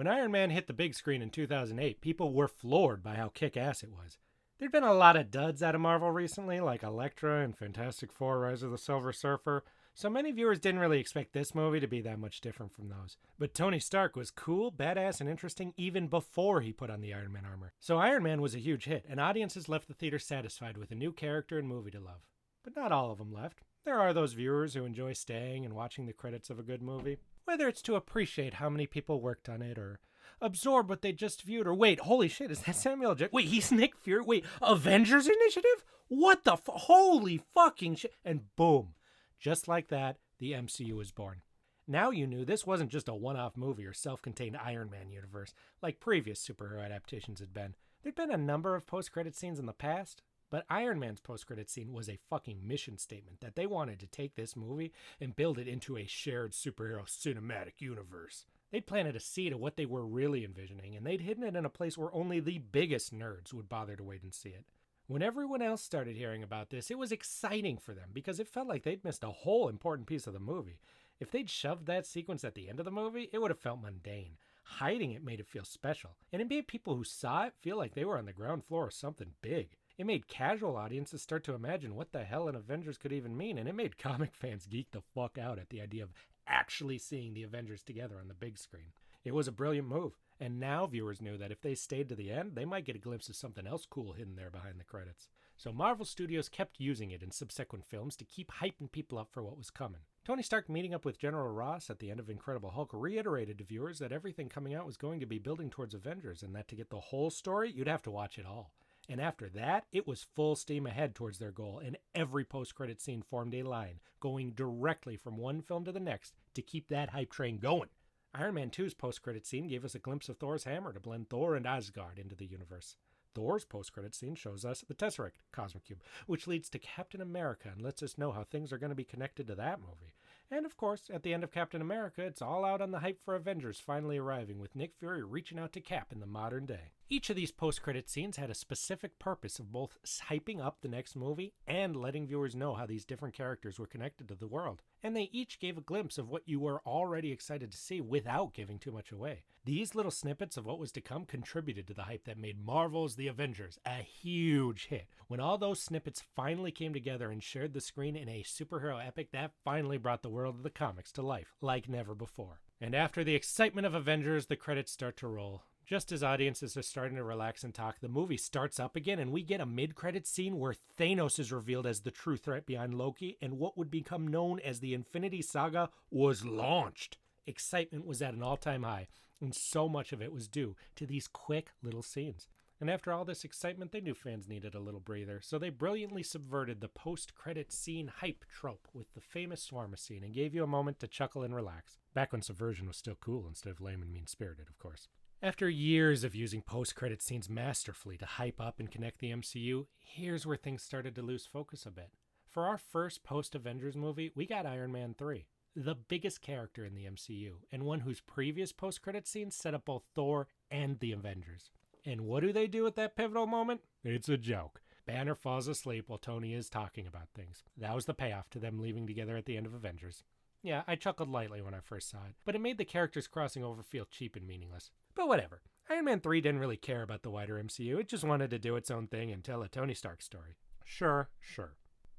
When Iron Man hit the big screen in 2008, people were floored by how kick-ass it was. There'd been a lot of duds out of Marvel recently, like Elektra and Fantastic Four: Rise of the Silver Surfer, so many viewers didn't really expect this movie to be that much different from those. But Tony Stark was cool, badass, and interesting even before he put on the Iron Man armor. So Iron Man was a huge hit, and audiences left the theater satisfied with a new character and movie to love. But not all of them left. There are those viewers who enjoy staying and watching the credits of a good movie, whether it's to appreciate how many people worked on it, or absorb what they just viewed, or wait, holy shit, is that Samuel Jackson? Wait, he's Nick Fury? Wait, Avengers Initiative? What the holy fucking shit? And boom. Just like that, the MCU was born. Now you knew this wasn't just a one-off movie or self-contained Iron Man universe, like previous superhero adaptations had been. There'd been a number of post-credit scenes in the past, but Iron Man's post-credit scene was a fucking mission statement that they wanted to take this movie and build it into a shared superhero cinematic universe. They'd planted a seed of what they were really envisioning, and they'd hidden it in a place where only the biggest nerds would bother to wait and see it. When everyone else started hearing about this, it was exciting for them because it felt like they'd missed a whole important piece of the movie. If they'd shoved that sequence at the end of the movie, it would have felt mundane. Hiding it made it feel special, and it made people who saw it feel like they were on the ground floor of something big. It made casual audiences start to imagine what the hell an Avengers could even mean, and it made comic fans geek the fuck out at the idea of actually seeing the Avengers together on the big screen. It was a brilliant move, and now viewers knew that if they stayed to the end, they might get a glimpse of something else cool hidden there behind the credits. So Marvel Studios kept using it in subsequent films to keep hyping people up for what was coming. Tony Stark meeting up with General Ross at the end of Incredible Hulk reiterated to viewers that everything coming out was going to be building towards Avengers, and that to get the whole story, you'd have to watch it all. And after that, it was full steam ahead towards their goal, and every post-credit scene formed a line, going directly from one film to the next to keep that hype train going. Iron Man 2's post-credit scene gave us a glimpse of Thor's hammer to blend Thor and Asgard into the universe. Thor's post-credit scene shows us the Tesseract Cosmic Cube, which leads to Captain America and lets us know how things are going to be connected to that movie. And of course, at the end of Captain America, it's all out on the hype for Avengers finally arriving, with Nick Fury reaching out to Cap in the modern day. Each of these post-credit scenes had a specific purpose of both hyping up the next movie and letting viewers know how these different characters were connected to the world. And they each gave a glimpse of what you were already excited to see without giving too much away. These little snippets of what was to come contributed to the hype that made Marvel's The Avengers a huge hit. When all those snippets finally came together and shared the screen in a superhero epic, that finally brought the world of the comics to life like never before. And after the excitement of Avengers, the credits start to roll. Just as audiences are starting to relax and talk, the movie starts up again, and we get a mid-credits scene where Thanos is revealed as the true threat behind Loki, and what would become known as the Infinity Saga was launched. Excitement was at an all-time high, and so much of it was due to these quick little scenes. And after all this excitement, they knew fans needed a little breather, so they brilliantly subverted the post-credit scene hype trope with the famous shawarma scene and gave you a moment to chuckle and relax. Back when subversion was still cool instead of lame and mean-spirited, of course. After years of using post-credit scenes masterfully to hype up and connect the MCU, here's where things started to lose focus a bit. For our first post-Avengers movie, we got Iron Man 3, the biggest character in the MCU, and one whose previous post-credit scenes set up both Thor and the Avengers. And what do they do at that pivotal moment? It's a joke. Banner falls asleep while Tony is talking about things. That was the payoff to them leaving together at the end of Avengers. Yeah, I chuckled lightly when I first saw it, but it made the characters crossing over feel cheap and meaningless. But whatever. Iron Man 3 didn't really care about the wider MCU. It just wanted to do its own thing and tell a Tony Stark story. Sure.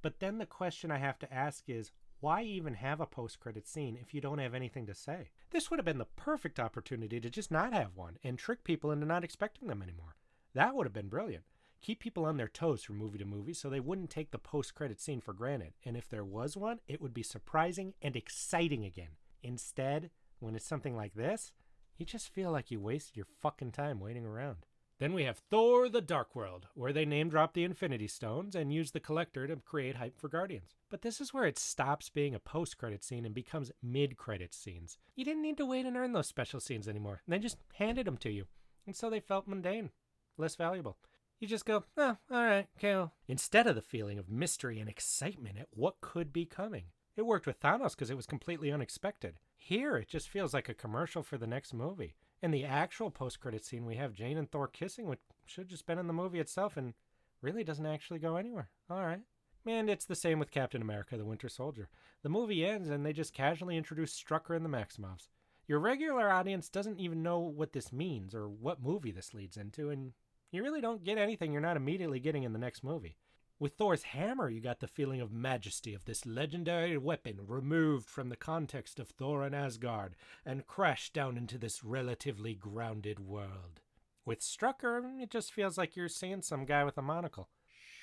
But then the question I have to ask is, why even have a post-credit scene if you don't have anything to say? This would have been the perfect opportunity to just not have one and trick people into not expecting them anymore. That would have been brilliant. Keep people on their toes from movie to movie so they wouldn't take the post-credit scene for granted. And if there was one, it would be surprising and exciting again. Instead, when it's something like this, you just feel like you wasted your fucking time waiting around. Then we have Thor: The Dark World, where they name-drop the Infinity Stones and use the Collector to create hype for Guardians. But this is where it stops being a post-credit scene and becomes mid-credit scenes. You didn't need to wait and earn those special scenes anymore. They just handed them to you. And so they felt mundane, less valuable. You just go, oh, alright, cool. Instead of the feeling of mystery and excitement at what could be coming. It worked with Thanos because it was completely unexpected. Here, it just feels like a commercial for the next movie. And the actual post-credit scene, we have Jane and Thor kissing, which should have just been in the movie itself and really doesn't actually go anywhere. Alright. And it's the same with Captain America: The Winter Soldier. The movie ends and they just casually introduce Strucker and the Maximovs. Your regular audience doesn't even know what this means or what movie this leads into, and you really don't get anything you're not immediately getting in the next movie. With Thor's hammer, you got the feeling of majesty of this legendary weapon removed from the context of Thor and Asgard and crashed down into this relatively grounded world. With Strucker, it just feels like you're seeing some guy with a monocle.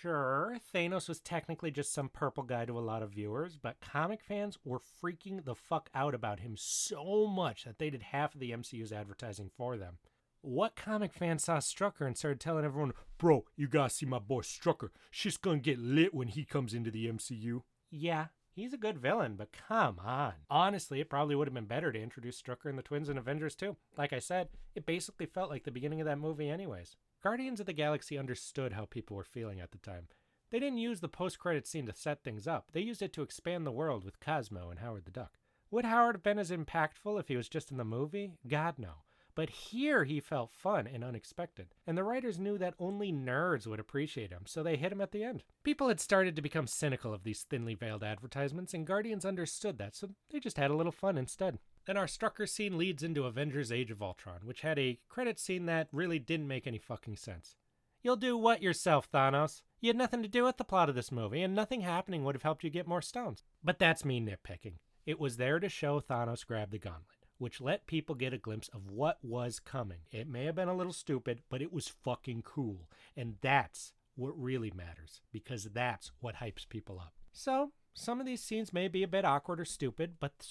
Sure, Thanos was technically just some purple guy to a lot of viewers, but comic fans were freaking the fuck out about him so much that they did half of the MCU's advertising for them. What comic fan saw Strucker and started telling everyone, "Bro, you gotta see my boy Strucker. Shit's gonna get lit when he comes into the MCU." Yeah, he's a good villain, but come on. Honestly, it probably would have been better to introduce Strucker and the twins in Avengers too. Like I said, it basically felt like the beginning of that movie anyways. Guardians of the Galaxy understood how people were feeling at the time. They didn't use the post-credit scene to set things up. They used it to expand the world with Cosmo and Howard the Duck. Would Howard have been as impactful if he was just in the movie? God, no. But here he felt fun and unexpected, and the writers knew that only nerds would appreciate him, so they hit him at the end. People had started to become cynical of these thinly veiled advertisements, and Guardians understood that, so they just had a little fun instead. Then our Strucker scene leads into Avengers Age of Ultron, which had a credit scene that really didn't make any fucking sense. You'll do what yourself, Thanos? You had nothing to do with the plot of this movie, and nothing happening would have helped you get more stones. But that's me nitpicking. It was there to show Thanos grab the gauntlet, which let people get a glimpse of what was coming. It may have been a little stupid, but it was fucking cool. And that's what really matters, because that's what hypes people up. So, some of these scenes may be a bit awkward or stupid, but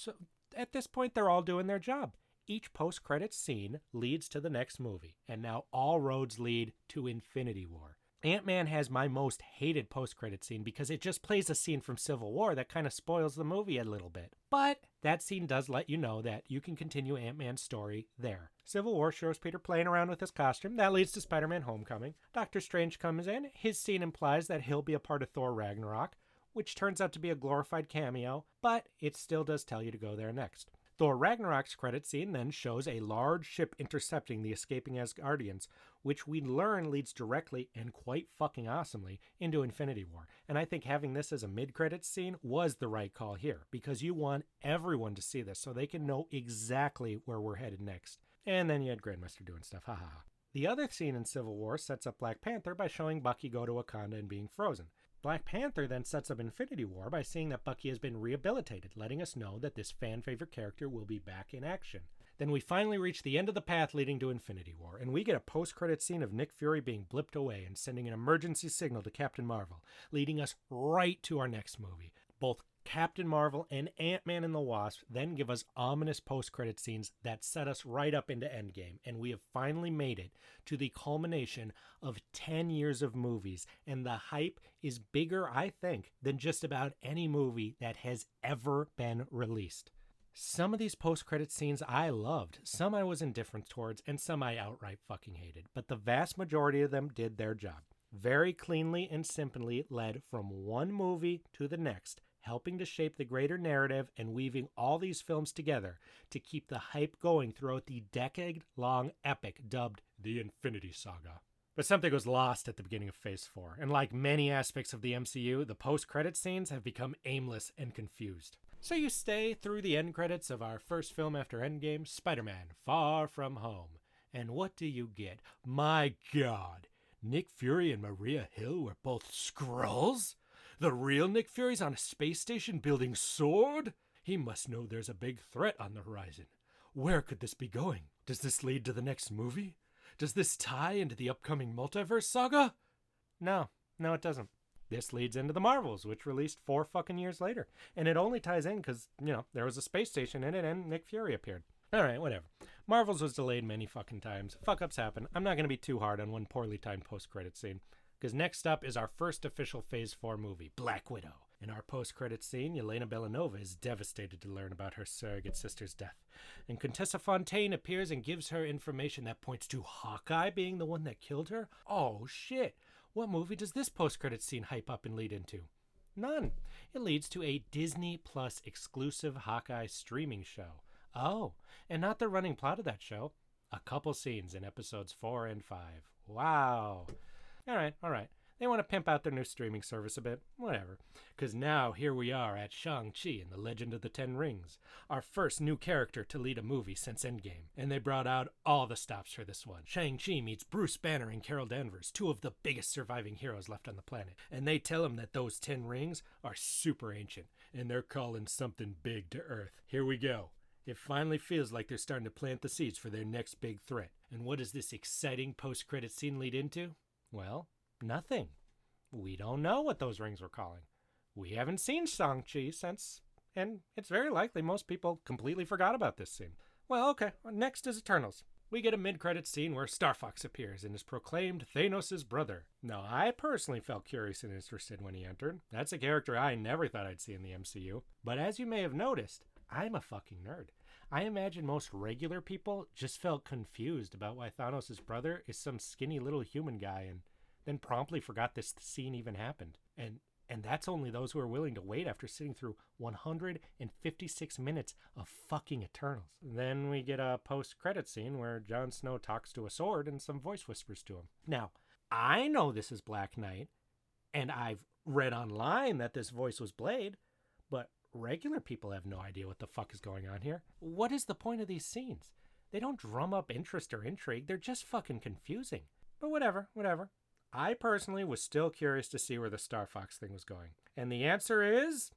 at this point they're all doing their job. Each post-credits scene leads to the next movie, and now all roads lead to Infinity War. Ant-Man has my most hated post-credit scene because it just plays a scene from Civil War that kind of spoils the movie a little bit. But that scene does let you know that you can continue Ant-Man's story there. Civil War shows Peter playing around with his costume. That leads to Spider-Man Homecoming. Doctor Strange comes in. His scene implies that he'll be a part of Thor Ragnarok, which turns out to be a glorified cameo, but it still does tell you to go there next. Thor Ragnarok's credit scene then shows a large ship intercepting the escaping Asgardians, which we learn leads directly and quite fucking awesomely into Infinity War. And I think having this as a mid-credits scene was the right call here, because you want everyone to see this so they can know exactly where we're headed next. And then you had Grandmaster doing stuff, haha. The other scene in Civil War sets up Black Panther by showing Bucky go to Wakanda and being frozen. Black Panther then sets up Infinity War by seeing that Bucky has been rehabilitated, letting us know that this fan-favorite character will be back in action. Then we finally reach the end of the path leading to Infinity War, and we get a post-credit scene of Nick Fury being blipped away and sending an emergency signal to Captain Marvel, leading us right to our next movie. Both Captain Marvel and Ant-Man and the Wasp then give us ominous post-credit scenes that set us right up into Endgame, and we have finally made it to the culmination of 10 years of movies, and the hype is bigger, I think, than just about any movie that has ever been released. Some of these post-credit scenes I loved, some I was indifferent towards, and some I outright fucking hated, but the vast majority of them did their job. Very cleanly and simply led from one movie to the next, helping to shape the greater narrative and weaving all these films together to keep the hype going throughout the decade-long epic dubbed the Infinity Saga. But something was lost at the beginning of Phase 4, and like many aspects of the MCU, the post-credit scenes have become aimless and confused. So you stay through the end credits of our first film after Endgame, Spider-Man Far From Home. And what do you get? My God! Nick Fury and Maria Hill were both Skrulls? The real Nick Fury's on a space station building sword? He must know there's a big threat on the horizon. Where could this be going? Does this lead to the next movie? Does this tie into the upcoming multiverse saga? No, it doesn't. This leads into the Marvels, which released 4 fucking years later. And it only ties in because, there was a space station in it and Nick Fury appeared. Alright, whatever. Marvels was delayed many fucking times. Fuck-ups happen. I'm not going to be too hard on one poorly timed post-credit scene. Because next up is our first official Phase 4 movie, Black Widow. In our post-credit scene, Yelena Belanova is devastated to learn about her surrogate sister's death. And Contessa Fontaine appears and gives her information that points to Hawkeye being the one that killed her. Oh, shit. What movie does this post-credit scene hype up and lead into? None. It leads to a Disney Plus exclusive Hawkeye streaming show. Oh, and not the running plot of that show. A couple scenes in episodes 4 and 5. Wow. All right. They want to pimp out their new streaming service a bit. Whatever. Because now here we are at Shang-Chi and the Legend of the Ten Rings, our first new character to lead a movie since Endgame. And they brought out all the stops for this one. Shang-Chi meets Bruce Banner and Carol Danvers, two of the biggest surviving heroes left on the planet. And they tell him that those 10 rings are super ancient, and they're calling something big to Earth. Here we go. It finally feels like they're starting to plant the seeds for their next big threat. And what does this exciting post-credit scene lead into? Well, nothing. We don't know what those rings were calling. We haven't seen Shang-Chi since, and it's very likely most people completely forgot about this scene. Well, okay, next is Eternals. We get a mid-credit scene where Star Fox appears and is proclaimed Thanos' brother. Now, I personally felt curious and interested when he entered. That's a character I never thought I'd see in the MCU. But as you may have noticed, I'm a fucking nerd. I imagine most regular people just felt confused about why Thanos' brother is some skinny little human guy and then promptly forgot this scene even happened. And that's only those who are willing to wait after sitting through 156 minutes of fucking Eternals. Then we get a post-credit scene where Jon Snow talks to a sword and some voice whispers to him. Now, I know this is Black Knight, and I've read online that this voice was Blade, but regular people have no idea what the fuck is going on here. What is the point of these scenes? They don't drum up interest or intrigue, they're just fucking confusing. But whatever. I personally was still curious to see where the Star Fox thing was going. And the answer is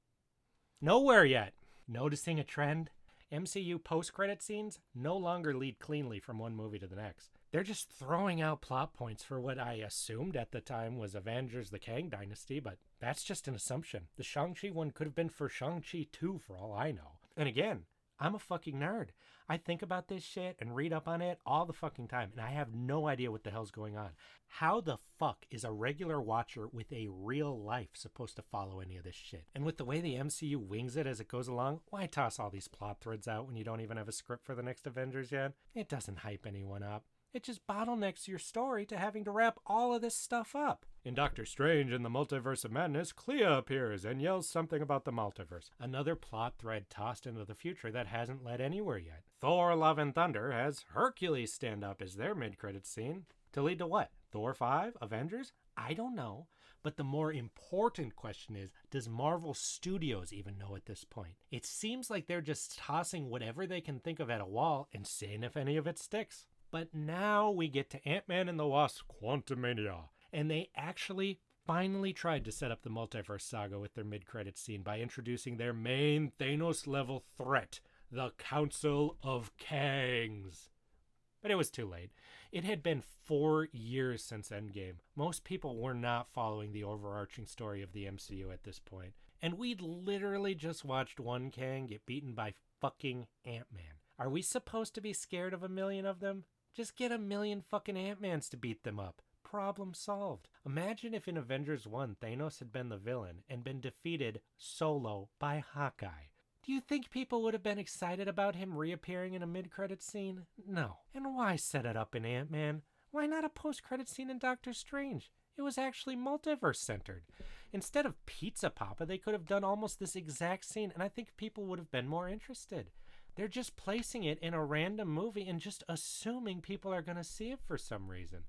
nowhere yet. Noticing a trend? MCU post-credit scenes no longer lead cleanly from one movie to the next. They're just throwing out plot points for what I assumed at the time was Avengers the Kang Dynasty, but that's just an assumption. The Shang-Chi one could have been for Shang-Chi 2 for all I know. And again, I'm a fucking nerd. I think about this shit and read up on it all the fucking time, and I have no idea what the hell's going on. How the fuck is a regular watcher with a real life supposed to follow any of this shit? And with the way the MCU wings it as it goes along, why toss all these plot threads out when you don't even have a script for the next Avengers yet? It doesn't hype anyone up. It just bottlenecks your story to having to wrap all of this stuff up. In Doctor Strange and the Multiverse of Madness, Clea appears and yells something about the multiverse. Another plot thread tossed into the future that hasn't led anywhere yet. Thor Love and Thunder has Hercules stand up as their mid-credits scene. To lead to what? Thor 5? Avengers? I don't know. But the more important question is, does Marvel Studios even know at this point? It seems like they're just tossing whatever they can think of at a wall and seeing if any of it sticks. But now we get to Ant-Man and the Wasp: Quantumania. And they actually finally tried to set up the multiverse saga with their mid-credits scene by introducing their main Thanos-level threat, the Council of Kangs. But it was too late. It had been 4 years since Endgame. Most people were not following the overarching story of the MCU at this point. And we'd literally just watched one Kang get beaten by fucking Ant-Man. Are we supposed to be scared of a million of them? Just get a million fucking Ant-Mans to beat them up. Problem solved. Imagine if in Avengers 1 Thanos had been the villain and been defeated solo by Hawkeye. Do you think people would have been excited about him reappearing in a mid-credit scene? No. And why set it up in Ant-Man? Why not a post-credit scene in Doctor Strange? It was actually multiverse-centered. Instead of Pizza Papa, they could have done almost this exact scene, and I think people would have been more interested. They're just placing it in a random movie and just assuming people are going to see it for some reason.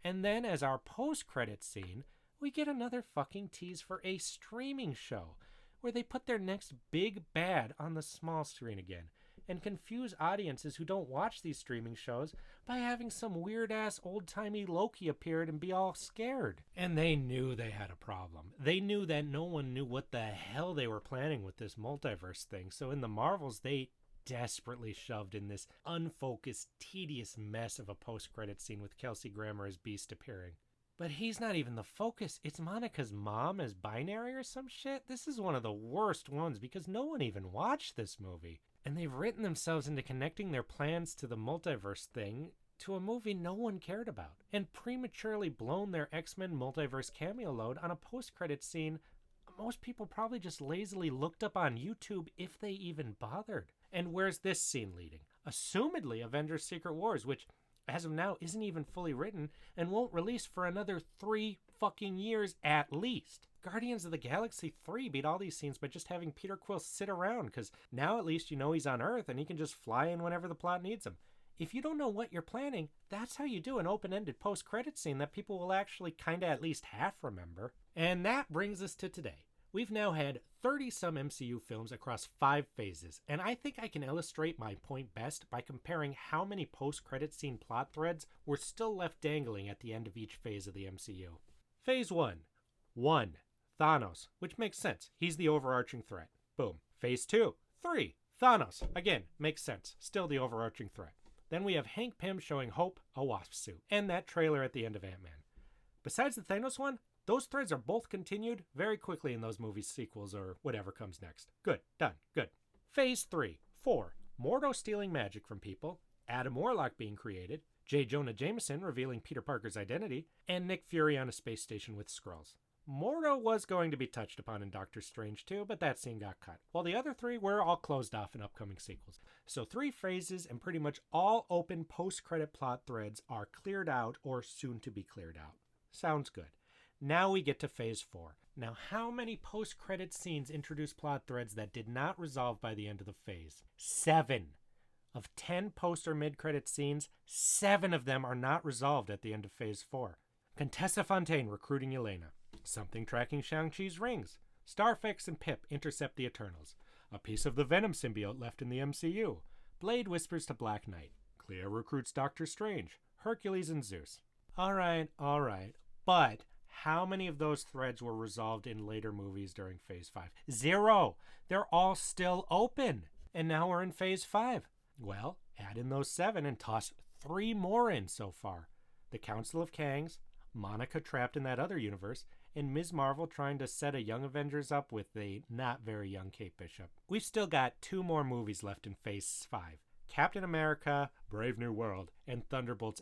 And then as our post-credit scene, we get another fucking tease for a streaming show where they put their next big bad on the small screen again and confuse audiences who don't watch these streaming shows by having some weird-ass old-timey Loki appear and be all scared. And they knew they had a problem. They knew that no one knew what the hell they were planning with this multiverse thing, so in the Marvels, they desperately shoved in this unfocused, tedious mess of a post-credit scene with Kelsey Grammer as Beast appearing. But he's not even the focus. It's Monica's mom as binary or some shit. This is one of the worst ones because no one even watched this movie. And they've written themselves into connecting their plans to the multiverse thing to a movie no one cared about. And prematurely blown their X-Men multiverse cameo load on a post-credit scene most people probably just lazily looked up on YouTube if they even bothered. And where's this scene leading? Assumedly Avengers Secret Wars, which as of now isn't even fully written and won't release for another 3 fucking years at least. Guardians of the Galaxy 3 beat all these scenes by just having Peter Quill sit around, because now at least you know he's on Earth and he can just fly in whenever the plot needs him. If you don't know what you're planning, that's how you do an open-ended post-credit scene that people will actually kinda at least half remember. And that brings us to today. We've now had 30-some MCU films across 5 phases, and I think I can illustrate my point best by comparing how many post-credit scene plot threads were still left dangling at the end of each phase of the MCU. Phase 1. 1. Thanos, which makes sense. He's the overarching threat. Boom. Phase 2. 3. Thanos. Again, makes sense. Still the overarching threat. Then we have Hank Pym showing Hope a wasp suit, and that trailer at the end of Ant-Man. Besides the Thanos one, those threads are both continued very quickly in those movie sequels or whatever comes next. Good. Done. Good. Phase 3. 4. Mordo stealing magic from people, Adam Warlock being created, J. Jonah Jameson revealing Peter Parker's identity, and Nick Fury on a space station with Skrulls. Mordo was going to be touched upon in Doctor Strange too, but that scene got cut. While the other 3 were all closed off in upcoming sequels. So 3 phases and pretty much all open post-credit plot threads are cleared out or soon to be cleared out. Sounds good. Now we get to phase 4. Now how many post-credit scenes introduce plot threads that did not resolve by the end of the phase? 7. Of 10 post or mid-credit scenes, 7 of them are not resolved at the end of phase 4. Contessa Fontaine recruiting Yelena. Something tracking Shang-Chi's rings. Starfix and Pip intercept the Eternals. A piece of the Venom symbiote left in the MCU. Blade whispers to Black Knight. Clea recruits Doctor Strange. Hercules and Zeus. Alright. But how many of those threads were resolved in later movies during Phase 5? 0! They're all still open. And now we're in Phase 5. Well, add in those 7 and toss 3 more in so far. The Council of Kangs, Monica trapped in that other universe, and Ms. Marvel trying to set a young Avengers up with a not very young Kate Bishop. We've still got 2 more movies left in Phase 5. Captain America, Brave New World, and Thunderbolts**.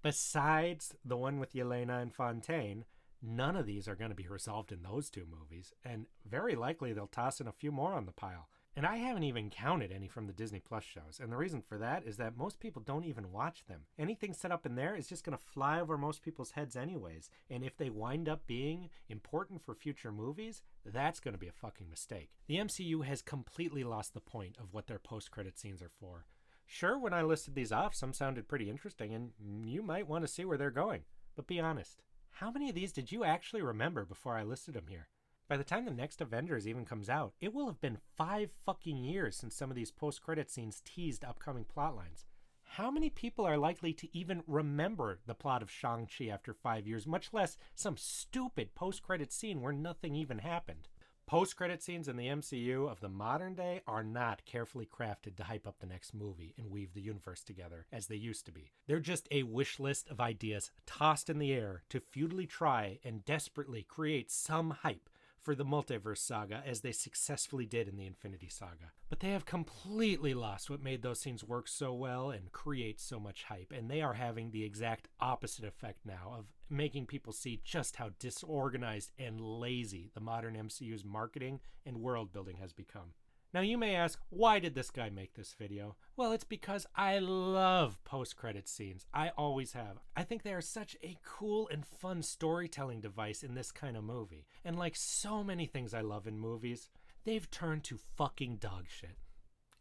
Besides the one with Yelena and Fontaine, none of these are going to be resolved in those 2 movies, and very likely they'll toss in a few more on the pile. And I haven't even counted any from the Disney Plus shows, and the reason for that is that most people don't even watch them. Anything set up in there is just going to fly over most people's heads anyways, and if they wind up being important for future movies, that's going to be a fucking mistake. The MCU has completely lost the point of what their post-credit scenes are for. Sure, when I listed these off, some sounded pretty interesting, and you might want to see where they're going. But be honest, how many of these did you actually remember before I listed them here? By the time the next Avengers even comes out, it will have been 5 fucking years since some of these post-credit scenes teased upcoming plotlines. How many people are likely to even remember the plot of Shang-Chi after 5 years, much less some stupid post-credit scene where nothing even happened? Post-credit scenes in the MCU of the modern day are not carefully crafted to hype up the next movie and weave the universe together, as they used to be. They're just a wish list of ideas tossed in the air to futilely try and desperately create some hype for the multiverse saga, as they successfully did in the Infinity Saga. But they have completely lost what made those scenes work so well and create so much hype, and they are having the exact opposite effect now of making people see just how disorganized and lazy the modern MCU's marketing and world building has become. Now you may ask, why did this guy make this video? Well, it's because I love post-credit scenes. I always have. I think they are such a cool and fun storytelling device in this kind of movie. And like so many things I love in movies, they've turned to fucking dog shit.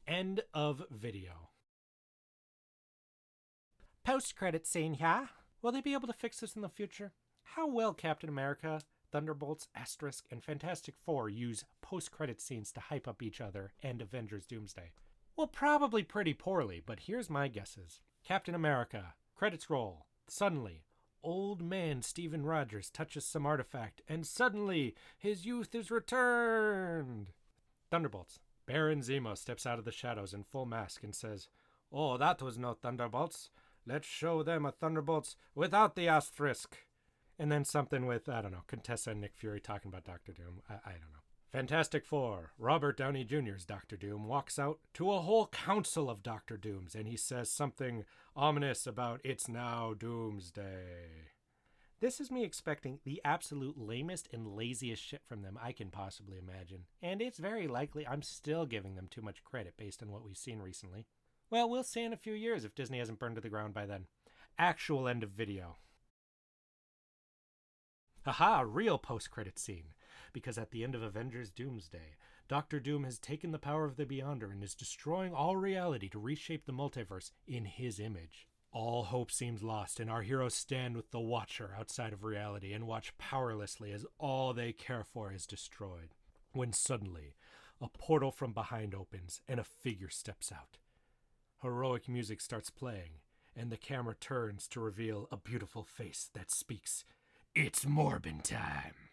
End of video. Post-credit scene, yeah? Will they be able to fix this in the future? How will Captain America, Thunderbolts**, and Fantastic Four use post-credit scenes to hype up each other and Avengers Doomsday? Well, probably pretty poorly, but here's my guesses. Captain America, credits roll. Suddenly, old man Steven Rogers touches some artifact, and suddenly his youth is returned. Thunderbolts. Baron Zemo steps out of the shadows in full mask and says, "Oh, that was no Thunderbolts. Let's show them a Thunderbolts without the asterisk." And then something with, I don't know, Contessa and Nick Fury talking about Doctor Doom. I don't know. Fantastic Four. Robert Downey Jr.'s Doctor Doom walks out to a whole council of Doctor Dooms, and he says something ominous about "it's now Doomsday." This is me expecting the absolute lamest and laziest shit from them I can possibly imagine. And it's very likely I'm still giving them too much credit based on what we've seen recently. Well, we'll see in a few years if Disney hasn't burned to the ground by then. Actual end of video. Haha, real post-credit scene. Because at the end of Avengers Doomsday, Doctor Doom has taken the power of the Beyonder and is destroying all reality to reshape the multiverse in his image. All hope seems lost, and our heroes stand with the Watcher outside of reality and watch powerlessly as all they care for is destroyed. When suddenly, a portal from behind opens and a figure steps out. Heroic music starts playing, and the camera turns to reveal a beautiful face that speaks, "It's Morbin time."